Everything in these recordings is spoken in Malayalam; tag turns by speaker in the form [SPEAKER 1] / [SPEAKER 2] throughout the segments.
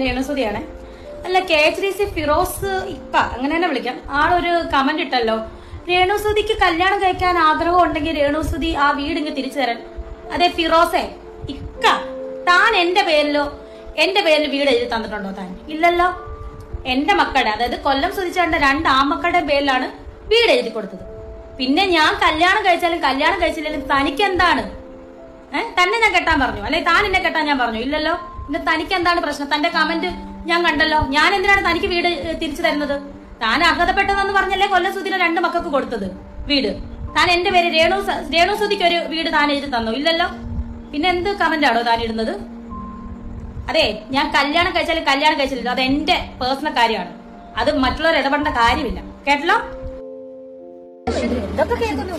[SPEAKER 1] രേണുസുതിയാണ്. അല്ല, KHDC ഫിറോസ് ഇക്ക അങ്ങനെ തന്നെ വിളിക്കാം. ആളൊരു കമന്റ് ഇട്ടല്ലോ, രേണുസുതിക്ക് കല്യാണം കഴിക്കാൻ ആഗ്രഹം ഉണ്ടെങ്കിൽ രേണുസുതി ആ വീട് ഇങ്ങ് തിരിച്ചു തരാൻ. അതെ ഫിറോസെ, ഇക്ക താൻ എന്റെ പേരിൽ വീട് എഴുതി തന്നിട്ടുണ്ടോ? താൻ ഇല്ലല്ലോ. എന്റെ മക്കളുടെ, അതായത് കൊല്ലം സുതിച്ചേട്ടന്റെ 2 ആൺമക്കളുടെ പേരിലാണ് വീട് എഴുതി കൊടുത്തത്. പിന്നെ ഞാൻ കല്യാണം കഴിച്ചാലും കല്യാണം കഴിച്ചില്ലെങ്കിലും തനിക്ക് എന്താണ്? തന്നെ ഞാൻ കെട്ടാൻ പറഞ്ഞു, അല്ലെ താൻ എന്നെ കെട്ടാൻ ഞാൻ പറഞ്ഞു? ഇല്ലല്ലോ. പിന്നെ തനിക്ക് എന്താണ് പ്രശ്നം? തന്റെ കമന്റ് ഞാൻ കണ്ടല്ലോ. ഞാൻ എന്തിനാണ് തനിക്ക് വീട് തിരിച്ചു തരുന്നത്? താൻ അർഹതപ്പെട്ടതെന്ന് പറഞ്ഞല്ലേ കൊല്ലം സുധിയുടെ 2 മക്കൾക്ക് കൊടുത്തത് വീട്. താൻ എന്റെ പേര് രേണുസുതിക്ക് ഒരു വീട് താൻ എഴുതി തന്നു? ഇല്ലല്ലോ. പിന്നെ എന്ത് കമന്റ് ആണോ താൻ ഇടുന്നത്? അതെ, ഞാൻ കല്യാണം കഴിച്ചാലും കല്യാണം കഴിച്ചില്ലല്ലോ, അത് എന്റെ പേഴ്സണൽ കാര്യമാണ്. അത് മറ്റുള്ളവർ ഇടപെടേണ്ട കാര്യമില്ല. കേട്ടല്ലോ?
[SPEAKER 2] ഇതൊക്കെ കേൾക്കുന്നു.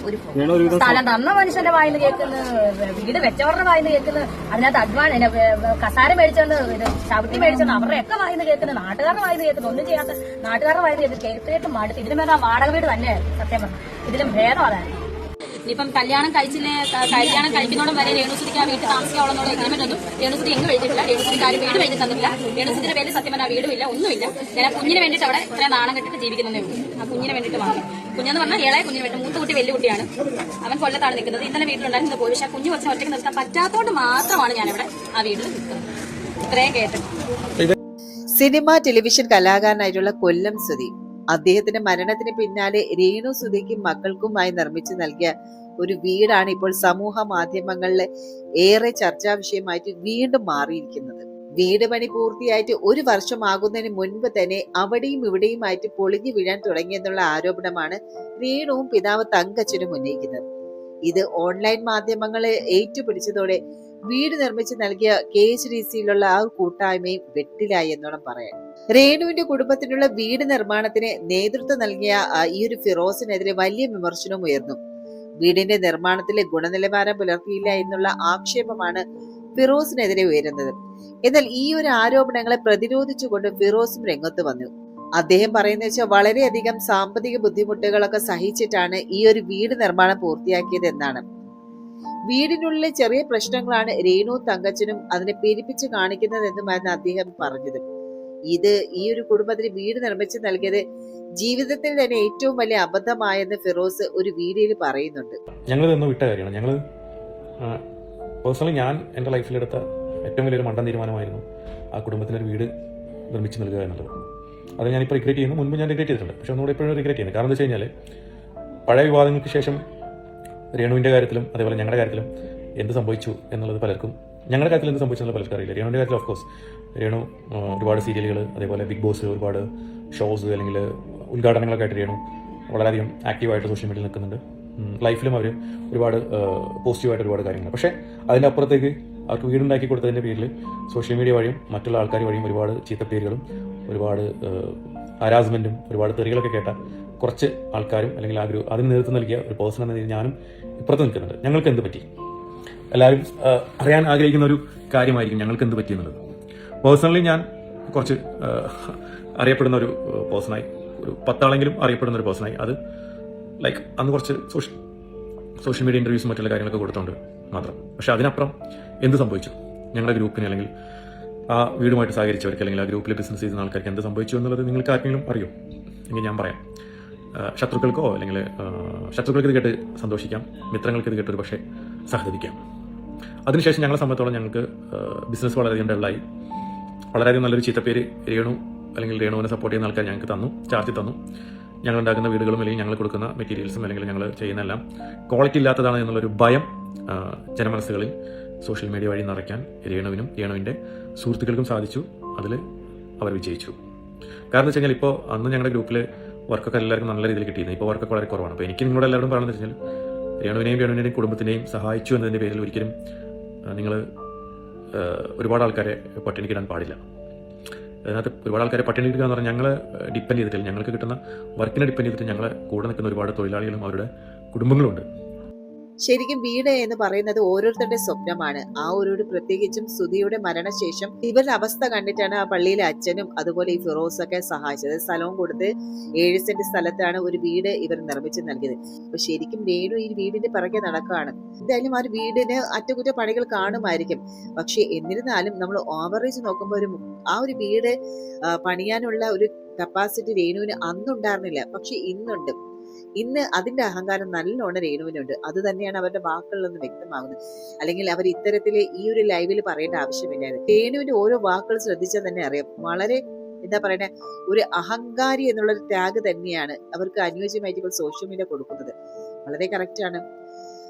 [SPEAKER 2] ഒരു സ്ഥലം തന്ന മനുഷ്യന്റെ വായിന്ന് കേൾക്കുന്നു, വീട് വെച്ചവരുടെ വായിന്ന് കേൾക്കുന്നു, അതിനകത്ത് കസാര മേടിച്ചോണ്ട് ചവിട്ടി മേടിച്ചോണ്ട് അവരുടെയൊക്കെ വായിന്ന് കേൾക്കുന്നു, നാട്ടുകാരുടെ വായിന്ന് കേൾക്കുന്നു. ഒന്നും ചെയ്യാത്ത നാട്ടുകാരുടെ വായിന്ന് കേൾക്കുന്നു. കേട്ട് മടുത്ത്. ഇതിലും ഭേദം വാടക വീട് തന്നെയായിരുന്നു. സത്യം പറഞ്ഞു, ഇതിലും ഭേദം അതാണ്.
[SPEAKER 1] ഇനിയിപ്പം കല്യാണം കഴിക്കുന്നോടും വരെ രേണുസുതിക്ക് ആ വീട്ടിൽ താമസിക്കാവുള്ള എഗ്രിമെന്റ് ഒന്നും രേണുസുതി എങ്ങും എഴുതിയിട്ടില്ല. രേണുസുതിക്ക് ആരും വീട് എഴുതി തന്നില്ല. രേണുസുതിയുടെ പേരിൽ സത്യം പറഞ്ഞാൽ വീടുമില്ല, ഒന്നുമില്ല. ഞാൻ ആ കുഞ്ഞിന് വേണ്ടിയിട്ട് അവിടെ ഇത്ര നാണം കെട്ടിട്ട് ജീവിക്കുന്നതേ ഉള്ളൂ. ആ കുഞ്ഞിന് വേണ്ടിയിട്ട് മാത്രം. കുഞ്ഞെന്ന് പറഞ്ഞാൽ ഇളയ കുഞ്ഞിന് വേണ്ടി, മൂത്ത കുട്ടി വലിയ കുട്ടിയാണ്. അവൻ കൊല്ലത്താണ് നിൽക്കുന്നത്. ഇന്നലെ വീട്ടിലുണ്ടായിരുന്നത് പോയി. പക്ഷെ ആ കുഞ്ഞു കൊച്ചിനെ ഒറ്റയ്ക്ക് നിർത്താൻ പറ്റാത്തതുകൊണ്ട് മാത്രമാണ് ഞാനിവിടെ ആ വീട്ടിൽ നിൽക്കുന്നത്. ഇത്രയും കേട്ടു.
[SPEAKER 3] സിനിമ ടെലിവിഷൻ കലാകാരനായിട്ടുള്ള കൊല്ലം സുധി, അദ്ദേഹത്തിന്റെ മരണത്തിന് പിന്നാലെ രേണു സുധിക്കും മക്കൾക്കുമായി നിർമ്മിച്ചു നൽകിയ ഒരു വീടാണ് ഇപ്പോൾ സമൂഹ മാധ്യമങ്ങളിലെ ഏറെ ചർച്ചാ വിഷയമായിട്ട് വീണ്ടും മാറിയിരിക്കുന്നത്. വീട് പണി പൂർത്തിയായിട്ട് 1 വർഷമാകുന്നതിന് മുൻപ് തന്നെ അവിടെയും ഇവിടെയുമായിട്ട് പൊളിഞ്ഞു വീഴാൻ തുടങ്ങിയെന്നുള്ള ആരോപണമാണ് രേണുവും പിതാവ് തങ്കച്ചനും ഉന്നയിക്കുന്നത്. ഇത് ഓൺലൈൻ മാധ്യമങ്ങളെ ഏറ്റുപിടിച്ചതോടെ വീട് നിർമ്മിച്ച് നൽകിയ KHDCയിലുള്ള ആ കൂട്ടായ്മയും വെട്ടിലായി എന്നോണം പറയാം. രേണുവിന്റെ കുടുംബത്തിനുള്ള വീട് നിർമ്മാണത്തിന് നേതൃത്വം നൽകിയ ഈ ഒരു ഫിറോസിനെതിരെ വലിയ വിമർശനവും ഉയർന്നു. വീടിന്റെ നിർമ്മാണത്തിലെ ഗുണനിലവാരം പുലർത്തിയില്ല എന്നുള്ള ആക്ഷേപമാണ് ഫിറോസിനെതിരെ ഉയരുന്നത്. എന്നാൽ ഈ ഒരു ആരോപണങ്ങളെ പ്രതിരോധിച്ചുകൊണ്ട് ഫിറോസും രംഗത്ത് വന്നു. അദ്ദേഹം പറയുന്നത് വെച്ചാൽ വളരെയധികം സാമ്പത്തിക ബുദ്ധിമുട്ടുകളൊക്കെ സഹിച്ചിട്ടാണ് ഈ ഒരു വീട് നിർമ്മാണം പൂർത്തിയാക്കിയത് എന്നാണ്. വീടിനുള്ളിലെ ചെറിയ പ്രശ്നങ്ങളാണ് രേണു തങ്കച്ചനും അതിനെ പെരുപ്പിച്ച് കാണിക്കുന്നതെന്നുമാണ് അദ്ദേഹം പറഞ്ഞത്. ഇത് ഈ ഒരു കുടുംബത്തിന് വീട് നിർമ്മിച്ച് നൽകിയത് ജീവിതത്തിൽ തന്നെ ഏറ്റവും വലിയ അബദ്ധമായെന്ന് ഫിറോസ് ഒരു വീഡിയോയിൽ പറയുന്നുണ്ട്.
[SPEAKER 4] ഞങ്ങൾ ഇതൊന്നും വിട്ട കാര്യമാണ്. ഞങ്ങൾ പേഴ്സണലി ഞാൻ എൻ്റെ ലൈഫിലെടുത്ത ഏറ്റവും വലിയൊരു മണ്ടൻ തീരുമാനമായിരുന്നു ആ കുടുംബത്തിനൊരു വീട് നിർമ്മിച്ച് നൽകുക എന്നുള്ളത്. അത് ഞാനിപ്പോൾ റിഗ്രറ്റ് ചെയ്യുന്നു. മുൻപ് ഞാൻ റിഗ്രറ്റ് ചെയ്തിട്ടുണ്ട്, പക്ഷെ ഒന്നുകൂടെ ഇപ്പോഴും റിഗ്രറ്റ് ചെയ്യുന്നത്. കാരണം എന്താ വെച്ച് കഴിഞ്ഞാൽ പഴയ വിവാദങ്ങൾക്ക് ശേഷം രേണുവിൻ്റെ കാര്യത്തിലും അതേപോലെ ഞങ്ങളുടെ കാര്യത്തിലും എന്ത് സംഭവിച്ചു എന്നുള്ളത് പലർക്കും, ഞങ്ങളുടെ കാര്യത്തിൽ എന്ത് സംഭവിച്ചു എന്നുള്ളത് പലർക്കും അറിയില്ല. രേണുവിൻ്റെ കാര്യത്തിൽ ഓഫ്കോഴ്സ് രേണു ഒരുപാട് സീരിയലുകൾ, അതേപോലെ ബിഗ് ബോസ്, ഒരുപാട് ഷോസ് അല്ലെങ്കിൽ ഉദ്ഘാടനങ്ങളൊക്കെ ആയിട്ട് രേണു വളരെയധികം ആക്റ്റീവായിട്ട് സോഷ്യൽ മീഡിയയിൽ നിൽക്കുന്നുണ്ട്. ലൈഫിലും അവർ ഒരുപാട് പോസിറ്റീവായിട്ട് ഒരുപാട് കാര്യങ്ങൾ. പക്ഷേ അതിൻ്റെ അപ്പുറത്തേക്ക് അവർക്ക് വീടുണ്ടാക്കി കൊടുത്തതിൻ്റെ പേരിൽ സോഷ്യൽ മീഡിയ വഴിയും മറ്റുള്ള ആൾക്കാർ വഴിയും ഒരുപാട് ചീത്തപ്പേരുകളും ഒരുപാട് ഹരാസ്മെൻറ്റും ഒരുപാട് തെറികളൊക്കെ കേട്ട കുറച്ച് ആൾക്കാരും അല്ലെങ്കിൽ അതിന് നേതൃത്വം നൽകിയ ഒരു പേഴ്സൺ എന്ന രീതിയിൽ ഞാനും ഇപ്പുറത്ത് നിൽക്കുന്നുണ്ട്. ഞങ്ങൾക്ക് എന്ത് പറ്റി, എല്ലാവരും അറിയാൻ ആഗ്രഹിക്കുന്ന ഒരു കാര്യമായിരിക്കും ഞങ്ങൾക്ക് എന്ത് പറ്റിയെന്നുള്ളത്. പേഴ്സണലി ഞാൻ കുറച്ച് അറിയപ്പെടുന്ന ഒരു പേഴ്സണായി, ഒരു 10 ആളെങ്കിലും അറിയപ്പെടുന്ന ഒരു പേഴ്സണായി. അത് ലൈക്ക് അന്ന് കുറച്ച് സോഷ്യൽ മീഡിയ ഇൻ്റർവ്യൂസും മറ്റുള്ള കാര്യങ്ങളൊക്കെ കൊടുത്തോണ്ട് മാത്രം. പക്ഷെ അതിനപ്പുറം എന്ത് സംഭവിച്ചു ഞങ്ങളുടെ ഗ്രൂപ്പിന്, അല്ലെങ്കിൽ ആ വീടുമായിട്ട് സഹകരിച്ചവർക്ക്, അല്ലെങ്കിൽ ആ ഗ്രൂപ്പിൽ ബിസിനസ് ചെയ്യുന്ന ആൾക്കാർക്ക് എന്ത് സംഭവിച്ചു എന്നുള്ളത് നിങ്ങൾക്ക് ആർക്കെങ്കിലും അറിയോ എങ്കിൽ ഞാൻ പറയാം. ശത്രുക്കൾക്കോ അല്ലെങ്കിൽ ശത്രുക്കൾക്ക് ഇത് കേട്ട് സന്തോഷിക്കാം, മിത്രങ്ങൾക്ക് ഇത് കേട്ട് ഒരു പക്ഷേ സഹതപിക്കാം. അതിനുശേഷം ഞങ്ങളെ സംബന്ധിച്ചോളം ഞങ്ങൾക്ക് ബിസിനസ് വളരെയധികം ഡെവലായി. വളരെയധികം നല്ലൊരു ചീത്തപ്പേര് രേണു അല്ലെങ്കിൽ രേണുവിനെ സപ്പോർട്ട് ചെയ്യുന്ന ആൾക്കാർ ഞങ്ങൾക്ക് ചാർത്തി തന്നു. ഞങ്ങൾ ഉണ്ടാക്കുന്ന വീടുകളും അല്ലെങ്കിൽ ഞങ്ങൾ കൊടുക്കുന്ന മെറ്റീരിയൽസും അല്ലെങ്കിൽ ഞങ്ങൾ ചെയ്യുന്നതെല്ലാം ക്വാളിറ്റി ഇല്ലാത്തതാണ് എന്നുള്ളൊരു ഭയം ജനമനസ്സുകളിൽ സോഷ്യൽ മീഡിയ വഴി നിറയ്ക്കാൻ രേണുവിനും രേണുവിൻ്റെ സുഹൃത്തുക്കൾക്കും സാധിച്ചു. അതിൽ അവർ വിജയിച്ചു. കാരണം വെച്ച് കഴിഞ്ഞാൽ ഇപ്പോൾ അന്ന് ഞങ്ങളുടെ ഗ്രൂപ്പിൽ വർക്കൊക്കെ എല്ലാവർക്കും നല്ല രീതിയിൽ കിട്ടിയിരുന്നു. ഇപ്പോൾ വർക്കൊക്കെ വളരെ കുറവാണ്. അപ്പോൾ എനിക്ക് നിങ്ങളോട് എല്ലാവരും പറയുന്നത് വെച്ചാൽ രേണുവിൻ്റെയും കുടുംബത്തിനെയും സഹായിച്ചു എന്നതിൻ്റെ പേരിൽ ഒരിക്കലും നിങ്ങൾ ഒരുപാട് ആൾക്കാരെ പട്ടിണിക്കിടാൻ പാടില്ല. അതിനകത്ത് ഒരുപാട് ആൾക്കാരെ പട്ടിണിക്കിടുക എന്ന് പറഞ്ഞാൽ ഞങ്ങൾ ഡിപ്പെൻഡ് ചെയ്തിട്ടില്ല. ഞങ്ങൾക്ക് കിട്ടുന്ന വർക്കിനെ ഡിപ്പെൻഡ് ചെയ്തിട്ട് ഞങ്ങളെ കൂടെ നിൽക്കുന്ന ഒരുപാട് തൊഴിലാളികളും അവരുടെ കുടുംബങ്ങളുണ്ട്.
[SPEAKER 3] ശരിക്കും വീട് എന്ന് പറയുന്നത് ഓരോരുത്തരുടെ സ്വപ്നമാണ്. ആ ഒരു പ്രത്യേകിച്ചും സുധിയുടെ മരണശേഷം ഇവരുടെ അവസ്ഥ കണ്ടിട്ടാണ് ആ പള്ളിയിലെ അച്ഛനും അതുപോലെ ഈ ഫിറോസൊക്കെ സഹായിച്ചത്. സ്ഥലവും കൊടുത്ത് 7 സെന്റ് സ്ഥലത്താണ് ഒരു വീട് ഇവർ നിർമ്മിച്ചു നൽകിയത്. അപ്പൊ ശരിക്കും രേണു ഈ വീടിന്റെ പിറകെ നടക്കുകയാണ്. എന്തായാലും ആ ഒരു വീടിന് അറ്റകുറ്റപ്പണികൾ കാണുമായിരിക്കും. പക്ഷെ എന്നിരുന്നാലും നമ്മൾ ഓവറേജ് നോക്കുമ്പോൾ ആ ഒരു വീട് പണിയാനുള്ള ഒരു കപ്പാസിറ്റി രേണുവിന് അന്നുണ്ടായിരുന്നില്ല. പക്ഷെ ഇന്നുണ്ട്. ഇന്ന് അതിന്റെ അഹങ്കാരം നല്ലോണം രേണുവിനുണ്ട്. അത് തന്നെയാണ് അവരുടെ വാക്കുകളിൽ നിന്ന് വ്യക്തമാകുന്നത്. അല്ലെങ്കിൽ അവർ ഇത്തരത്തില് ഈ ഒരു ലൈവിൽ പറയേണ്ട ആവശ്യമില്ലായിരുന്നു. രേണുവിന്റെ ഓരോ വാക്കുകൾ ശ്രദ്ധിച്ചാൽ തന്നെ അറിയാം, വളരെ എന്താ പറയണേ, ഒരു അഹങ്കാരി എന്നുള്ള ഒരു ടാഗ് തന്നെയാണ് അവർക്ക് അനുയോജ്യമായിട്ട് ഇപ്പോൾ സോഷ്യൽ മീഡിയ കൊടുക്കുന്നത്. വളരെ കറക്റ്റ് ആണ്.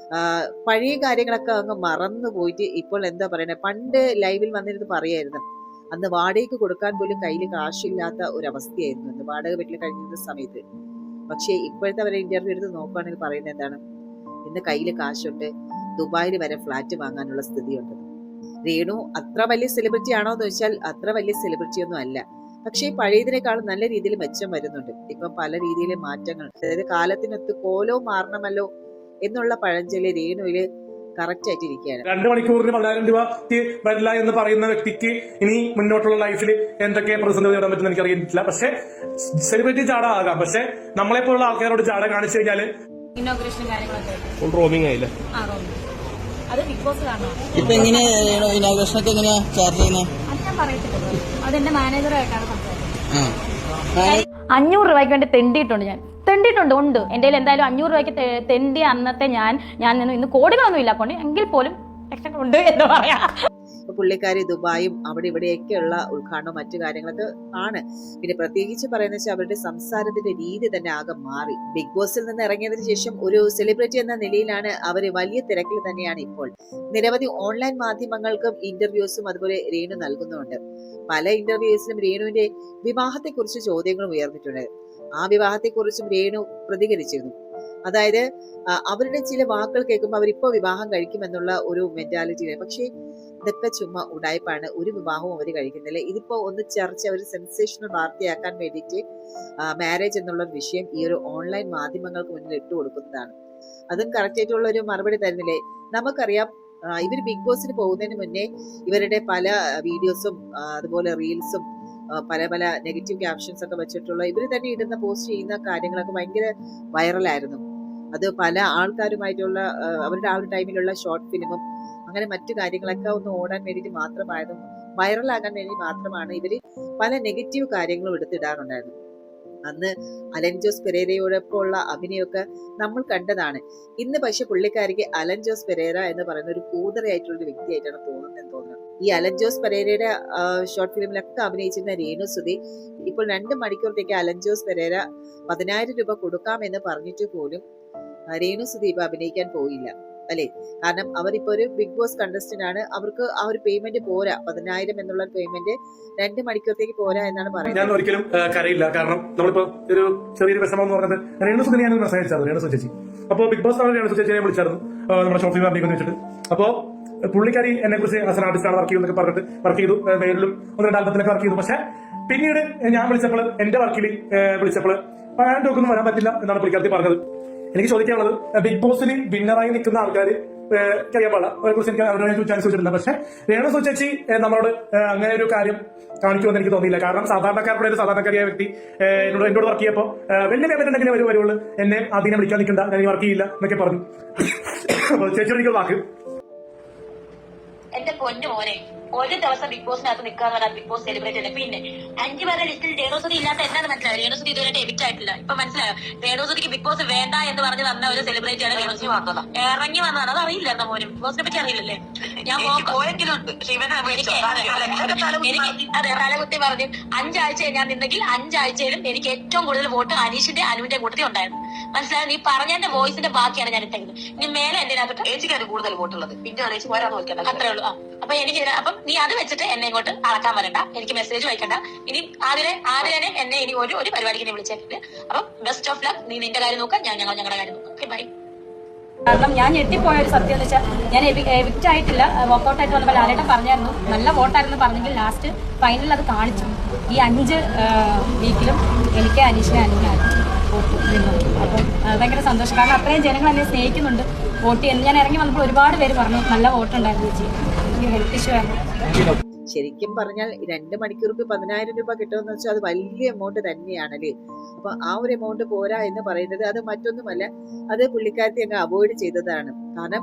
[SPEAKER 3] പഴയ കാര്യങ്ങളൊക്കെ അങ്ങ് മറന്നു പോയിട്ട് ഇപ്പോൾ എന്താ പറയണേ, പണ്ട് ലൈവിൽ വന്നിരുന്ന് പറയായിരുന്നു അന്ന് വാടകയ്ക്ക് കൊടുക്കാൻ പോലും കയ്യിൽ കാശില്ലാത്ത ഒരു അവസ്ഥയായിരുന്നു അന്ന് വാടക വീട്ടിൽ കഴിഞ്ഞിരുന്ന സമയത്ത്. പക്ഷേ ഇപ്പോഴത്തെ അവരെ ഇന്റർവ്യൂ എടുത്ത് നോക്കുകയാണെങ്കിൽ പറയുന്നത് എന്താണ്, ഇന്ന് കയ്യിൽ കാശുണ്ട്, ദുബായിൽ വരെ ഫ്ലാറ്റ് വാങ്ങാനുള്ള സ്ഥിതിയുണ്ട്. രേണു അത്ര വലിയ സെലിബ്രിറ്റി ആണോ എന്ന് ചോദിച്ചാൽ അത്ര വലിയ സെലിബ്രിറ്റി ഒന്നും അല്ല. പക്ഷേ പഴയതിനേക്കാളും നല്ല രീതിയിൽ മെച്ചം വരുന്നുണ്ട്. ഇപ്പം പല രീതിയിലെ മാറ്റങ്ങൾ, അതായത് കാലത്തിനൊത്ത് കോലവും മാറണമല്ലോ എന്നുള്ള പഴഞ്ചൊല്ല് രേണുവില് കറക്റ്റ് ആയിട്ടിരിക്കുകയാണ്.
[SPEAKER 5] 2 മണിക്കൂറിന് 10,000 രൂപ വരില്ല എന്ന് പറയുന്ന വ്യക്തിക്ക് ഇനി മുന്നോട്ടുള്ള ലൈഫിൽ എന്തൊക്കെ പ്രതിസന്ധി നേരിടാൻ പറ്റുന്ന എനിക്ക് അറിയില്ല. പക്ഷെ സെലിബ്രിറ്റി ചാട ആകാം, പക്ഷെ നമ്മളെ പോലുള്ള ആൾക്കാരോട് ചാട കാണിച്ചു കഴിഞ്ഞാല്
[SPEAKER 2] ഇനോഗ്രേഷൻ കാര്യങ്ങളൊക്കെ
[SPEAKER 5] ഫുൾ റോമിംഗ് ആയില്ലേ.
[SPEAKER 2] അത് ബിഗ് ബോസ് കാരണം.
[SPEAKER 6] ഇപ്പൊ എങ്ങനെ ഇനോഗ്രേഷനൊക്കെ എങ്ങനെയാ ചാർജ് ചെയ്യുന്നത്?
[SPEAKER 2] അത് ഞാൻ പറയത്തില്ല, അതെന്റെ മാനേജറുമായിട്ടാണ് സംസാരിക്കുന്നത്.
[SPEAKER 1] 500 രൂപയ്ക്ക് വേണ്ടി തെണ്ടിയിട്ടുണ്ട്. എന്റെ കയ്യിൽ എന്തായാലും 500 രൂപയ്ക്ക് തെണ്ടിയ അന്നത്തെ ഞാൻ ഇന്ന് കോടികളൊന്നും ഇല്ല കൊണ്ട് എങ്കിൽ പോലും ഉണ്ട് എന്ന് പറയാ.
[SPEAKER 3] പുള്ളിക്കാരി ദുബായും അവിടെ ഇവിടെയൊക്കെയുള്ള ഉദ്ഘാടനവും മറ്റു കാര്യങ്ങളൊക്കെ ആണ്. പിന്നെ പ്രത്യേകിച്ച് പറയുന്ന വെച്ചാൽ അവരുടെ സംസാരത്തിന്റെ രീതി തന്നെ ആകെ മാറി. ബിഗ് ബോസിൽ നിന്ന് ഇറങ്ങിയതിനു ശേഷം ഒരു സെലിബ്രിറ്റി എന്ന നിലയിലാണ് അവര് വലിയ തിരക്കിൽ തന്നെയാണ് ഇപ്പോൾ. നിരവധി ഓൺലൈൻ മാധ്യമങ്ങൾക്കും ഇന്റർവ്യൂസും അതുപോലെ രേണു നൽകുന്നുണ്ട്. പല ഇന്റർവ്യൂസിലും രേണുവിന്റെ വിവാഹത്തെക്കുറിച്ച് ചോദ്യങ്ങളും ഉയർന്നിട്ടുണ്ട്. ആ വിവാഹത്തെക്കുറിച്ചും രേണു പ്രതികരിച്ചിരുന്നു. അതായത് അവരുടെ ചില വാക്കുകൾ കേൾക്കുമ്പോൾ അവരിപ്പോ വിവാഹം കഴിക്കുമെന്നുള്ള ഒരു മെന്റാലിറ്റിയിലാണ്. പക്ഷേ ഇതൊക്കെ ചുമ്മാ ഉടായ്പാണ്. ഒരു വിവാഹവും അവർ കഴിക്കുന്നില്ല. ഇതിപ്പോ ഒന്ന് ചർച്ച, ഒരു സെൻസേഷണൽ വാർത്തയാക്കാൻ വേണ്ടിയിട്ട് മാരേജ് എന്നുള്ള ഒരു വിഷയം ഈ ഒരു ഓൺലൈൻ മാധ്യമങ്ങൾക്ക് മുന്നിൽ ഇട്ടുകൊടുക്കുന്നതാണ്. അതും കറക്റ്റ് ആയിട്ടുള്ള ഒരു മറുപടി തരുന്നില്ലേ? നമുക്കറിയാം ഇവർ ബിഗ് ബോസിന് പോകുന്നതിന് മുന്നേ ഇവരുടെ പല വീഡിയോസും അതുപോലെ റീൽസും പല നെഗറ്റീവ് ക്യാപ്ഷൻസ് ഒക്കെ വെച്ചിട്ടുള്ള ഇവർ തന്നെ ഇടുന്ന പോസ്റ്റ് ചെയ്യുന്ന കാര്യങ്ങളൊക്കെ ഭയങ്കര വൈറലായിരുന്നു. അത് പല ആൾക്കാരുമായിട്ടുള്ള അവരുടെ ആ ഒരു ടൈമിലുള്ള ഷോർട്ട് ഫിലിമും അങ്ങനെ മറ്റു കാര്യങ്ങളൊക്കെ ഒന്ന് ഓടാൻ വേണ്ടിയിട്ട് മാത്രമായതും വൈറലാകാൻ വേണ്ടി മാത്രമാണ് ഇവര് പല നെഗറ്റീവ് കാര്യങ്ങളും എടുത്തിടാറുണ്ടായിരുന്നു. അന്ന് അലൻ ജോസ് പെരേരയോടൊപ്പം ഉള്ള അഭിനയമൊക്കെ നമ്മൾ കണ്ടതാണ്. ഇന്ന് പക്ഷെ പുള്ളിക്കാരിക്ക് അലൻ ജോസ് പെരേര എന്ന് പറയുന്ന ഒരു കൂതറയായിട്ടുള്ള ഒരു വ്യക്തിയായിട്ടാണ് തോന്നുന്നത്. ഈ അലൻ ജോസ് പെരേരയുടെ ഷോർട്ട് ഫിലിമിലൊക്കെ അഭിനയിച്ചിരുന്ന രേണു സുധി ഇപ്പോൾ 2 മണിക്കൂറത്തേക്ക് അലൻ ജോസ് പെരേര 10,000 രൂപ കൊടുക്കാമെന്ന് പറഞ്ഞിട്ട് പോലും രേണു സുധി ഇപ്പൊ അഭിനയിക്കാൻ പോയില്ല, അല്ലെ? കാരണം അവരിപ്പോ ഒരു ബിഗ് ബോസ് കണ്ടസ്റ്റന്റ് ആണ്. അവർക്ക് ആ ഒരു പേയ്മെന്റ് പോരാ, 10,000 എന്നുള്ള പേയ്മെന്റ് 2 മണിക്കൂറത്തേക്ക് പോരാ എന്നാണ് പറയുന്നത്.
[SPEAKER 5] ഞാൻ ഒരിക്കലും കരയില്ല. കാരണം നമ്മളിപ്പോ ഒരു ചെറിയൊരു വിഷമം എന്ന് പറഞ്ഞത് രേണു സുധി ഞാൻ മെസ്സേജ് അയച്ചത് രേണു ചേച്ചി. അപ്പൊ ബിഗ് ബോസ് രേണു ചേച്ചിയെ വിളിച്ചായിരുന്നു നമ്മുടെ ഷോർട്ട് ഫിലിം അഭിനയിക്കുന്നു വെച്ചിട്ട്. അപ്പോ പുള്ളിക്കാരി എന്നെ കുറിച്ച് ആസ് ആൻ ആർട്ടിസ്റ്റ് ആണ് വർക്ക് ചെയ്യുന്നൊക്കെ പറഞ്ഞിട്ട് വർക്ക് ചെയ്തു. വേരിലും 1-2 ആൽബത്തിലൊക്കെ വർക്ക് ചെയ്തു. പക്ഷെ പിന്നീട് ഞാൻ വിളിച്ചപ്പോൾ എന്റെ വർക്കിൽ വിളിച്ചപ്പോൾ 10,000 രൂപ ഒന്നും വരാൻ പറ്റില്ല എന്നാണ് പുള്ളിക്കാരത്തി പറഞ്ഞത്. എനിക്ക് ചോദിക്കാനുള്ളത്, ബിഗ് ബോസിൽ വിന്നറായി നിൽക്കുന്ന ആൾക്കാർ അറിയാൻ പാടില്ല, അവരെ കുറിച്ച് എനിക്ക് അവരോട് ചാൻസ് ചോദിച്ചിട്ടില്ല. പക്ഷെ രേണു ചേച്ചി നമ്മളോട് അങ്ങനെ ഒരു കാര്യം കാണിക്കുമെന്ന് എനിക്ക് തോന്നിയില്ല. കാരണം സാധാരണക്കാരുടെ ഒരു സാധാരണക്കാരിയായ വ്യക്തി എന്നോട് വർക്ക് ചെയ്യപ്പോ വലിയ പേയ്മെന്റ് ഉണ്ടെങ്കിൽ വരുള്ളൂ, എന്നെ അതിനെ വിളിക്കാൻ നിൽക്കണ്ട, ഞാൻ വർക്ക് ചെയ്യില്ല എന്നൊക്കെ പറഞ്ഞു. ചേച്ചിയോട് എനിക്കൊരു വാക്ക്,
[SPEAKER 7] എന്റെ പൊന്നു മോനെ, ഒരു ദിവസം ബിഗ് ബോസിനകത്ത് നിൽക്കാന്ന് പറഞ്ഞാൽ ബിഗ് ബോസ് സെലിബ്രേറ്റ് അല്ലേ. പിന്നെ 5 പേരുടെ ലിസ്റ്റിൽ രേണുസുതി ഇല്ലാത്ത എന്നാണ് മനസ്സിലായത്. രേണുസുതി ഇതുവരെ എവിക്റ്റ് ആയിട്ടില്ല. ഇപ്പൊ മനസ്സിലായോ? രേണുസുതിക്ക് ബിഗ് ബോസ് വേണ്ട എന്ന് പറഞ്ഞ് വന്ന ഒരു സെലിബ്രേറ്റ് ആണ് രേണുസുതി. ഇറങ്ങി വന്നതാണ്. അത് അറിയില്ലായിരുന്നു മോനും. ബിഗ് ബോസിനെ പറ്റി അറിയില്ലല്ലേ? ഞാൻ അതെ തലകുത്തി പറഞ്ഞു 5 ആഴ്ച ഞാൻ നിന്നെങ്കിൽ 5 ആഴ്ചയിലും എനിക്ക് ഏറ്റവും കൂടുതൽ വോട്ട് അനീഷിന്റെ അനുവിന്റെ കൂട്ടത്തിൽ ഉണ്ടായിരുന്നു. മനസ്സിലായോ? നീ പറഞ്ഞതിന്റെ വോയിസിന്റെ ബാക്കിയാണ് ഞാൻ ഇട്ടേക്കുന്നത്. ഇനി മേലെ എന്റെ അകത്ത് ഏച്ചിക്കാണ് കൂടുതൽ വോട്ടുള്ളത്. പിന്നെ അനീഷ് പോരാ നോക്കണം, അത്രേ ഉള്ളൂ. അപ്പൊ എനിക്ക് അപ്പം നീ അത് വെച്ചിട്ട് എന്നെ ഇങ്ങോട്ട് അളക്കാൻ വരണ്ട, എനിക്ക് മെസ്സേജ് വായിക്കണ്ട. ഇനി ആദ്യം എന്നെ ഇനി ഒരു പരിപാടിക്ക് നീ വിളിച്ചിട്ട്. അപ്പം ബെസ്റ്റ് ഓഫ് ലക്ക്. നീ നിന്റെ കാര്യം നോക്കാം, ഞങ്ങളുടെ കാര്യം നോക്കാം. Okay, bye.
[SPEAKER 2] കാരണം ഞാൻ ഞെട്ടിപ്പോയ ഒരു സത്യം എന്ന് വെച്ചാൽ ഞാൻ എവിക്റ്റ് ആയിട്ടില്ല, വോക്കൗട്ട് ആയിട്ട് വന്നപ്പോൾ ലാലേട്ടൻ പറഞ്ഞായിരുന്നു നല്ല വോട്ടായിരുന്നു പറഞ്ഞെങ്കിൽ ലാസ്റ്റ് ഫൈനലിൽ അത് കാണിച്ചു. ഈ 5 വീക്കിലും എനിക്ക് അനീഷിനെ അനുവിനായിരുന്നു വോട്ട് നിന്നു. അപ്പം ഭയങ്കര സന്തോഷം. കാരണം അത്രയും ജനങ്ങൾ എന്നെ സ്നേഹിക്കുന്നുണ്ട്. വോട്ട് ചെയ്യുന്നത്. ഞാൻ ഇറങ്ങി വന്നപ്പോൾ ഒരുപാട് പേര് പറഞ്ഞു നല്ല വോട്ടുണ്ടായിരുന്നു ചേച്ചി, എനിക്ക് ഹെൽത്ത് ഇഷ്യൂ ആയിരുന്നു.
[SPEAKER 3] ശരിക്കും പറഞ്ഞാൽ 2 മണിക്കൂർക്ക് 10,000 രൂപ കിട്ടുമെന്ന് വെച്ചാൽ അത് വലിയ എമൗണ്ട് തന്നെയാണല്ലേ. അപ്പൊ ആ ഒരു എമൗണ്ട് പോരാ എന്ന് പറയുന്നത് അത് മറ്റൊന്നുമല്ല, അത് പുള്ളിക്കാരത്തി അങ്ങ് അവോയ്ഡ് ചെയ്തതാണ്. കാരണം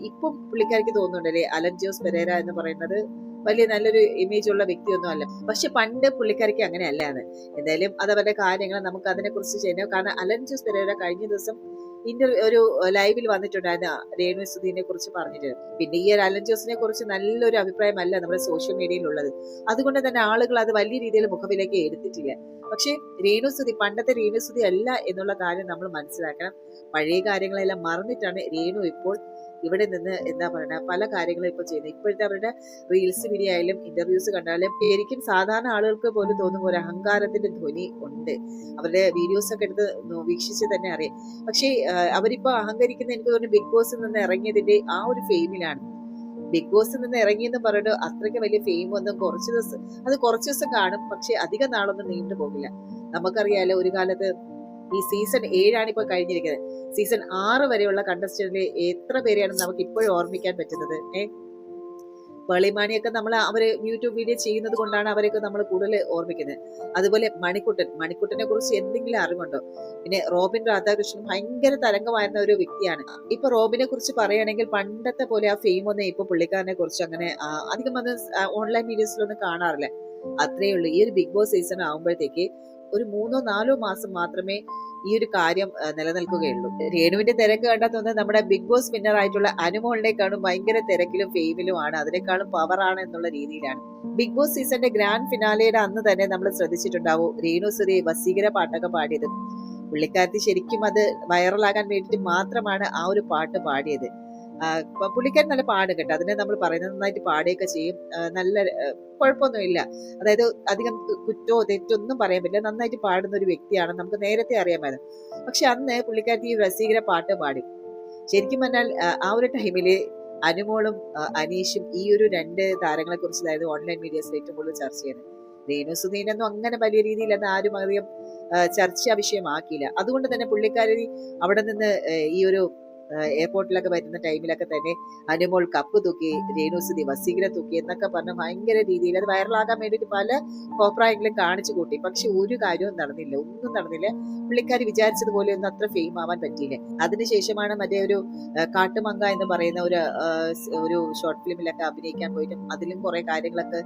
[SPEAKER 3] ഇപ്പം പുള്ളിക്കാരിക്ക് തോന്നുന്നുണ്ടല്ലേ അലൻ ജോസ് പെരേര എന്ന് പറയുന്നത് വലിയ നല്ലൊരു ഇമേജ് ഉള്ള വ്യക്തിയൊന്നും അല്ല. പക്ഷെ പണ്ട് പുള്ളിക്കാരിക്ക് അങ്ങനെ അല്ലാന്ന്. എന്തായാലും അതവരുടെ കാര്യങ്ങൾ നമുക്ക് അതിനെ കുറിച്ച് ചെയ്യാം. കാരണം അലൻ ജോസ് പെരേര കഴിഞ്ഞ ദിവസം ഒരു ലൈവിൽ വന്നിട്ടുണ്ടായിരുന്നു രേണു സുധീനെ കുറിച്ച് പറഞ്ഞിട്ട്. പിന്നെ ഈ ഒരു അലൻ ജോസിനെ കുറിച്ച് നല്ലൊരു അഭിപ്രായമല്ല നമ്മുടെ സോഷ്യൽ മീഡിയയിൽ ഉള്ളത്. അതുകൊണ്ട് തന്നെ ആളുകൾ അത് വലിയ രീതിയിൽ മുഖവിലേക്ക് എടുത്തിട്ടില്ല. പക്ഷെ രേണു സുധി പണ്ടത്തെ രേണു സുധി അല്ല എന്നുള്ള കാര്യം നമ്മൾ മനസ്സിലാക്കണം. പഴയ കാര്യങ്ങളെല്ലാം മറന്നിട്ടാണ് രേണു ഇപ്പോൾ ഇവിടെ നിന്ന് എന്താ പറയുക പല കാര്യങ്ങളും ഇപ്പോൾ ചെയ്യുന്നത്. ഇപ്പോഴത്തെ അവരുടെ റീൽസ് വീഡിയോ ആയാലും ഇന്റർവ്യൂസ് കണ്ടാലും ശരിക്കും സാധാരണ ആളുകൾക്ക് പോലും തോന്നുമ്പോൾ ഒരു അഹങ്കാരത്തിന്റെ ധ്വനി ഉണ്ട്. അവരുടെ വീഡിയോസ് ഒക്കെ എടുത്ത് വീക്ഷിച്ച് തന്നെ അറിയാം. പക്ഷേ അവരിപ്പോ അഹങ്കരിക്കുന്ന എനിക്ക് തോന്നുന്നു ബിഗ് ബോസിൽ നിന്ന് ഇറങ്ങിയതിന്റെ ആ ഒരു ഫെയിമിലാണ്. ബിഗ് ബോസിൽ നിന്ന് ഇറങ്ങിയെന്ന് പറഞ്ഞിട്ട് അത്രയ്ക്ക് വലിയ ഫെയിം ഒന്നും കുറച്ച് ദിവസം കാണും, പക്ഷെ അധികം നാളൊന്നും നീണ്ടു പോകില്ല. നമുക്കറിയാലോ ഒരു കാലത്ത് ഈ സീസൺ 7 ഇപ്പൊ കഴിഞ്ഞിരിക്കുന്നത്. സീസൺ 6 വരെയുള്ള കണ്ടസ്റ്റന്റിൽ എത്ര പേരെയാണ് നമുക്ക് ഇപ്പോഴും ഓർമ്മിക്കാൻ പറ്റുന്നത്? പേളിമാണിയൊക്കെ നമ്മൾ അവര് യൂട്യൂബ് വീഡിയോ ചെയ്യുന്നത് കൊണ്ടാണ് അവരെയൊക്കെ നമ്മൾ കൂടുതൽ ഓർമ്മിക്കുന്നത്. അതുപോലെ മണിക്കുട്ടനെ കുറിച്ച് എന്തെങ്കിലും അറിവുണ്ടോ? പിന്നെ റോബിൻ രാധാകൃഷ്ണൻ ഭയങ്കര തരംഗമായിരുന്ന ഒരു വ്യക്തിയാണ്. ഇപ്പൊ റോബിനെ കുറിച്ച് പറയുകയാണെങ്കിൽ പണ്ടത്തെ പോലെ ആ ഫെയിം ഒന്നും ഇപ്പൊ പുള്ളിക്കാരനെ കുറിച്ച് അങ്ങനെ അധികം വന്ന് ഓൺലൈൻ വീഡിയോസിലൊന്നും കാണാറില്ല. അത്രയേ ഉള്ളൂ. ഈ ഒരു ബിഗ് ബോസ് സീസൺ ആകുമ്പോഴത്തേക്ക് ഒരു 3-4 മാസം മാത്രമേ ഈ ഒരു കാര്യം നിലനിൽക്കുകയുള്ളൂ. രേണുവിന്റെ തിരക്ക് കണ്ടാൽ തോന്നുന്നത് നമ്മുടെ ബിഗ് ബോസ് വിന്നർ ആയിട്ടുള്ള അനുമോളിനേക്കാളും ഭയങ്കര തിരക്കിലും ഫെയിമിലുമാണ്, അതിനേക്കാളും പവറാണ് എന്നുള്ള രീതിയിലാണ്. ബിഗ് ബോസ് സീസണിന്റെ ഗ്രാൻഡ് ഫിനാലയുടെ അന്ന് തന്നെ നമ്മൾ ശ്രദ്ധിച്ചിട്ടുണ്ടാവും രേണു സുധി വസീകര പാട്ടൊക്കെ പാടിയത്. പുള്ളിക്കാരത്തി ശരിക്കും അത് വൈറലാകാൻ വേണ്ടിയിട്ട് മാത്രമാണ് ആ ഒരു പാട്ട് പാടിയത്. പുള്ളിക്കാരൻ നല്ല പാടും കേട്ടോ, അതിനെ നമ്മൾ പറയുന്നത് നന്നായിട്ട് പാടുകയൊക്കെ ചെയ്യും. നല്ല കുഴപ്പമൊന്നുമില്ല, അതായത് അധികം കുറ്റോ തെറ്റൊന്നും പറയാൻ പറ്റില്ല, നന്നായിട്ട് പാടുന്ന ഒരു വ്യക്തിയാണ്, നമുക്ക് നേരത്തെ അറിയാമായിരുന്നു. പക്ഷെ അന്ന് പുള്ളിക്കാരത്തി വസീകര പാട്ട് പാടി. ശരിക്കും പറഞ്ഞാൽ ആ ഒരു ടൈമില് അനുമോളും അനീഷും ഈ ഒരു 2 താരങ്ങളെ കുറിച്ചായിരുന്നു ഓൺലൈൻ മീഡിയസിൽ ഏറ്റവും കൂടുതൽ ചർച്ച ചെയ്യുന്നത്. രേണു സുധീനൊന്നും അങ്ങനെ വലിയ രീതിയിൽ അത് ആരും അധികം ചർച്ചാ വിഷയമാക്കിയില്ല. അതുകൊണ്ട് തന്നെ പുള്ളിക്കാരി അവിടെ നിന്ന് ഈ ഒരു എയർപോർട്ടിലൊക്കെ വരുന്ന ടൈമിലൊക്കെ തന്നെ അനുമോൾ കപ്പ് തൂക്കി, രേണു സുധി വസീകര തൂക്കി എന്നൊക്കെ പറഞ്ഞ് ഭയങ്കര രീതിയിൽ അത് വൈറലാകാൻ വേണ്ടിയിട്ട് പല കോപ്രായങ്ങളും കാണിച്ചു കൂട്ടി. പക്ഷെ ഒരു കാര്യവും നടന്നില്ല, ഒന്നും നടന്നില്ല. പുള്ളിക്കാരി വിചാരിച്ചതുപോലെ ഒന്നും അത്ര ഫെയിം ആവാൻ പറ്റിയില്ല. അതിനുശേഷമാണ് മറ്റേ ഒരു കാട്ടുമങ്ക എന്ന് പറയുന്ന ഒരു ഷോർട്ട് ഫിലിമിലൊക്കെ അഭിനയിക്കാൻ പോയിട്ടും അതിലും കുറെ കാര്യങ്ങളൊക്കെ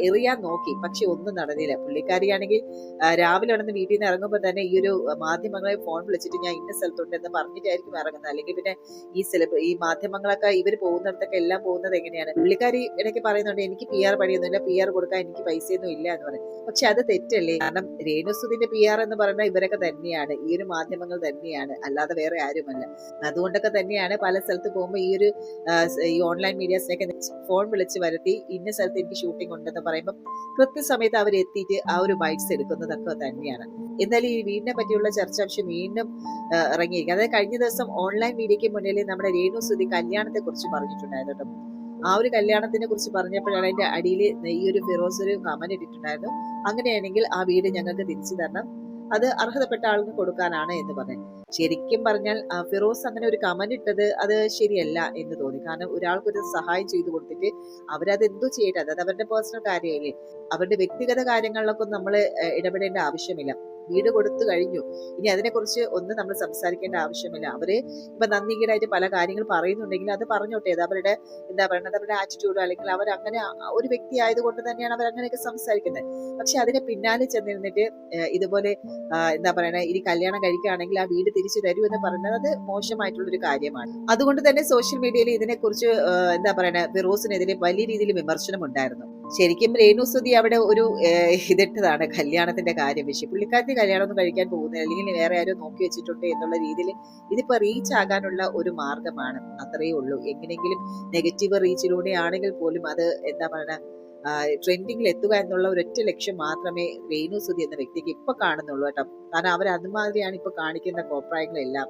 [SPEAKER 3] എറിയാൻ നോക്കി, പക്ഷെ ഒന്നും നടന്നില്ല. പുള്ളിക്കാരിയാണെങ്കിൽ രാവിലെ നടന്ന് വീട്ടിൽ നിന്ന് ഇറങ്ങുമ്പോൾ തന്നെ ഈ ഒരു മാധ്യമങ്ങളെ ഫോൺ വിളിച്ചിട്ട് ഞാൻ ഇന്ന സ്ഥലത്തുണ്ടെന്ന് പറഞ്ഞിട്ടായിരിക്കും ഇറങ്ങുന്നത്. അല്ലെങ്കിൽ പിന്നെ ഈ മാധ്യമങ്ങളൊക്കെ ഇവർ പോകുന്നിടത്തൊക്കെ എല്ലാം പോകുന്നത് എങ്ങനെയാണ്? പുള്ളിക്കാരി ഇടയ്ക്ക് പറയുന്നുണ്ട് എനിക്ക് PR പണിയൊന്നുമില്ല, PR കൊടുക്കാൻ എനിക്ക് പൈസയൊന്നും ഇല്ല എന്ന് പറയും. പക്ഷെ അത് തെറ്റല്ലേ? കാരണം രേണു സുധിന്റെ PR എന്ന് പറയുന്നത് ഇവരൊക്കെ തന്നെയാണ്, ഈ ഒരു മാധ്യമങ്ങൾ തന്നെയാണ്, അല്ലാതെ വേറെ ആരുമല്ല. അതുകൊണ്ടൊക്കെ തന്നെയാണ് പല സ്ഥലത്ത് പോകുമ്പോൾ ഈ ഓൺലൈൻ മീഡിയാസിനൊക്കെ ഫോൺ വിളിച്ച് വരുത്തി ഇന്ന സ്ഥലത്ത് എനിക്ക് ഷൂട്ടിംഗ് ഉണ്ടെന്ന് പറയുമ്പോൾ കൃത്യസമയത്ത് അവർ എത്തിയിട്ട് ആ ഒരു ബൈറ്റ്സ് എടുക്കുന്നതൊക്കെ തന്നെയാണ്. എന്നാലും ഈ വീടിനെ പറ്റിയുള്ള ചർച്ചാംശം വീണ്ടും ഇറങ്ങിയിരിക്കും. അതായത് കഴിഞ്ഞ ദിവസം ഓൺലൈൻ മീഡിയയ്ക്ക് മുന്നിൽ നമ്മുടെ രേണു സുധി കല്യാണത്തെ കുറിച്ച് പറഞ്ഞിട്ടുണ്ടായിരുന്നു കേട്ടോ. ആ ഒരു കല്യാണത്തിനെ കുറിച്ച് പറഞ്ഞപ്പോഴാണ് അതിന്റെ അടിയിൽ ഈ ഒരു ഫിറോസ് ഒരു കമന്റ് ഇട്ടിട്ടുണ്ടായിരുന്നു, അങ്ങനെയാണെങ്കിൽ ആ വീട് ഞങ്ങൾക്ക് തിരിച്ചു തരണം, അത് അർഹതപ്പെട്ട ആൾക്ക് കൊടുക്കാനാണ് എന്ന് പറഞ്ഞു. ശരിക്കും പറഞ്ഞാൽ ഫിറോസ് അങ്ങനെ ഒരു കമന്റ് ഇട്ടത് അത് ശരിയല്ല എന്ന് തോന്നി. കാരണം ഒരാൾക്കൊരു സഹായം ചെയ്തു കൊടുത്തിട്ട് അവരത് എന്തോ ചെയ്യട്ടെ, അത് അവരുടെ പേഴ്സണൽ കാര്യമല്ലേ, അവരുടെ വ്യക്തിഗത കാര്യങ്ങളിലൊക്കെ നമ്മൾ ഇടപെടേണ്ട ആവശ്യമില്ല. വീട് കൊടുത്തു കഴിഞ്ഞു, ഇനി അതിനെക്കുറിച്ച് ഒന്നും നമ്മൾ സംസാരിക്കേണ്ട ആവശ്യമില്ല. അവര് ഇപ്പൊ നന്ദികേടായിട്ട് പല കാര്യങ്ങൾ പറയുന്നുണ്ടെങ്കിൽ അത് പറഞ്ഞോട്ടെ, അത് അവരുടെ എന്താ പറയുന്നത് അവരുടെ ആറ്റിറ്റ്യൂഡ്, അല്ലെങ്കിൽ അവർ അങ്ങനെ ഒരു വ്യക്തി ആയതുകൊണ്ട് തന്നെയാണ് അവർ അങ്ങനെയൊക്കെ സംസാരിക്കുന്നത്. പക്ഷെ അതിനെ പിന്നാലെ ചെന്നിരുന്നിട്ട് ഇതുപോലെ എന്താ പറയുക ഇനി കല്യാണം കഴിക്കുകയാണെങ്കിൽ ആ വീട് തിരിച്ചു തരൂ എന്ന് പറയുന്നത് അത് മോശമായിട്ടുള്ളൊരു കാര്യമാണ്. അതുകൊണ്ട് തന്നെ സോഷ്യൽ മീഡിയയിൽ ഇതിനെക്കുറിച്ച് എന്താ പറയുക ഫിറോസിനെതിരെ വലിയ രീതിയിൽ വിമർശനം ഉണ്ടായിരുന്നു. ശരിക്കും രേണു സുധി അവിടെ ഒരു ഇതിട്ടതാണ് കല്യാണത്തിന്റെ കാര്യം വിഷയം. പുള്ളിക്കാരത്തി കല്യാണം ഒന്നും കഴിക്കാൻ പോകുന്നില്ല, അല്ലെങ്കിൽ വേറെ ആരും നോക്കി വെച്ചിട്ടുണ്ട് എന്നുള്ള രീതിയിൽ ഇതിപ്പോ റീച്ച് ആകാനുള്ള ഒരു മാർഗമാണ്, അത്രയേ ഉള്ളൂ. എങ്ങനെയെങ്കിലും നെഗറ്റീവ് റീച്ചിലൂടെ ആണെങ്കിൽ പോലും അത് എന്താ പറയുക ട്രെൻഡിങ്ങിൽ എത്തുക എന്നുള്ള ഒരൊറ്റ ലക്ഷ്യം മാത്രമേ രേണു സുധി എന്ന വ്യക്തിക്ക് ഇപ്പൊ കാണുന്നുള്ളൂ കേട്ടോ. കാരണം അവർ അതുമാതിരിയാണ് ഇപ്പൊ കാണിക്കുന്ന കോപ്രായങ്ങളെല്ലാം.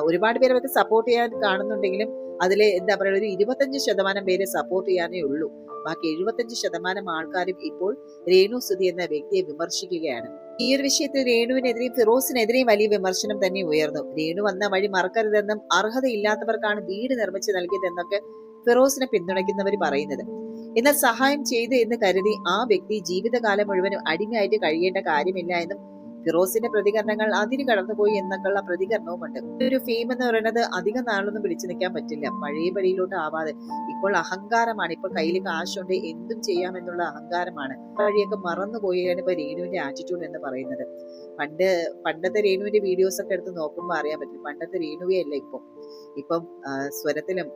[SPEAKER 3] ഒരുപാട് പേര് അവർക്ക് സപ്പോർട്ട് ചെയ്യാൻ കാണുന്നുണ്ടെങ്കിലും അതിലെ എന്താ പറയുക ഒരു 25% പേരെ സപ്പോർട്ട് ചെയ്യാനേ ഉള്ളൂ. ബാക്കി 75% ആൾക്കാരും ഇപ്പോൾ രേണു സുധി എന്ന വ്യക്തിയെ വിമർശിക്കുകയാണ്. ഈ ഒരു വിഷയത്തിൽ രേണുവിനെതിരെയും ഫിറോസിനെതിരെയും വലിയ വിമർശനം തന്നെ ഉയർന്നു. രേണു വന്ന വഴി മറക്കരുതെന്നും അർഹതയില്ലാത്തവർക്കാണ് വീട് നിർമ്മിച്ച് നൽകിയതെന്നൊക്കെ ഫിറോസിനെ പിന്തുണയ്ക്കുന്നവർ പറയുന്നത്. എന്നാൽ സഹായം ചെയ്തു എന്ന് കരുതി ആ വ്യക്തി ജീവിതകാലം മുഴുവനും അടിമയായിട്ട് കഴിയേണ്ട കാര്യമില്ല എന്നും ഫിറോസിന്റെ പ്രതികരണങ്ങൾ അതിന് കടന്നുപോയി എന്നൊക്കെയുള്ള പ്രതികരണവുമുണ്ട്. ഒരു ഫെയിം എന്ന് പറയുന്നത് അധികം നാളൊന്നും പിടിച്ചു നിൽക്കാൻ പറ്റില്ല. പഴയ പടിയിലോട്ട് ആവാതെ ഇപ്പോൾ അഹങ്കാരമാണ്. ഇപ്പോൾ കയ്യിൽ കാശുണ്ട്, എന്തും ചെയ്യാമെന്നുള്ള അഹങ്കാരമാണ്. വഴിയൊക്കെ മറന്നുപോയാണ് ഇപ്പൊ രേണുവിന്റെ ആറ്റിറ്റ്യൂഡ് എന്ന് പറയുന്നത്. പണ്ടത്തെ രേണുവിന്റെ വീഡിയോസ് ഒക്കെ എടുത്ത് നോക്കുമ്പോൾ അറിയാൻ പറ്റും പണ്ടത്തെ രേണുവേ അല്ല ഇപ്പം സ്വരത്തിലും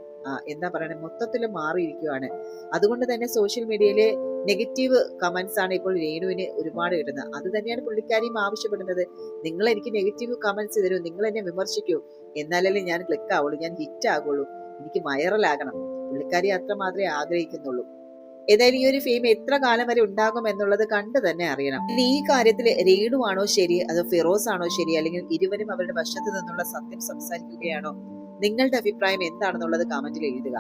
[SPEAKER 3] എന്താ പറയണേ മൊത്തത്തിലും മാറിയിരിക്കുകയാണ്. അതുകൊണ്ട് തന്നെ സോഷ്യൽ മീഡിയയിലെ നെഗറ്റീവ് കമന്റ്സ് ആണ് ഇപ്പോൾ രേണുവിന് ഒരുപാട് കിട്ടുന്നത്. അത് തന്നെയാണ് പുള്ളിക്കാരിയും ആവശ്യപ്പെടുന്നത്. നിങ്ങൾ എനിക്ക് നെഗറ്റീവ് കമന്റ്സ് തരൂ, നിങ്ങൾ എന്നെ വിമർശിക്കൂ, എന്നാലല്ലേ ഞാൻ ക്ലിക്ക് ആവുള്ളൂ, ഞാൻ ഹിറ്റ് ആകുള്ളൂ, എനിക്ക് വൈറലാകണം. പുള്ളിക്കാരി അത്ര മാത്രമേ ആഗ്രഹിക്കുന്നുള്ളൂ. ഏതായാലും ഈ ഒരു ഫെയിം എത്ര കാലം വരെ ഉണ്ടാകും എന്നുള്ളത് കണ്ടു തന്നെ അറിയണം. ഇനി ഈ കാര്യത്തിൽ രേണു ആണോ ശരി, അതോ ഫിറോസ് ആണോ ശരി, അല്ലെങ്കിൽ ഇരുവരും അവരുടെ വശത്ത് നിന്നുള്ള സത്യം സംസാരിക്കുകയാണോ? നിങ്ങളുടെ അഭിപ്രായം എന്താണെന്നുള്ളത് കമന്റിൽ എഴുതുക.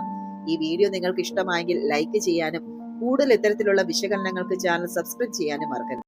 [SPEAKER 3] ഈ വീഡിയോ നിങ്ങൾക്ക് ഇഷ്ടമായെങ്കിൽ ലൈക്ക് ചെയ്യാനും കൂടുതൽ ഇത്തരത്തിലുള്ള വിശകലനങ്ങൾക്ക് ചാനൽ സബ്സ്ക്രൈബ് ചെയ്യാനും മറക്കരുത്.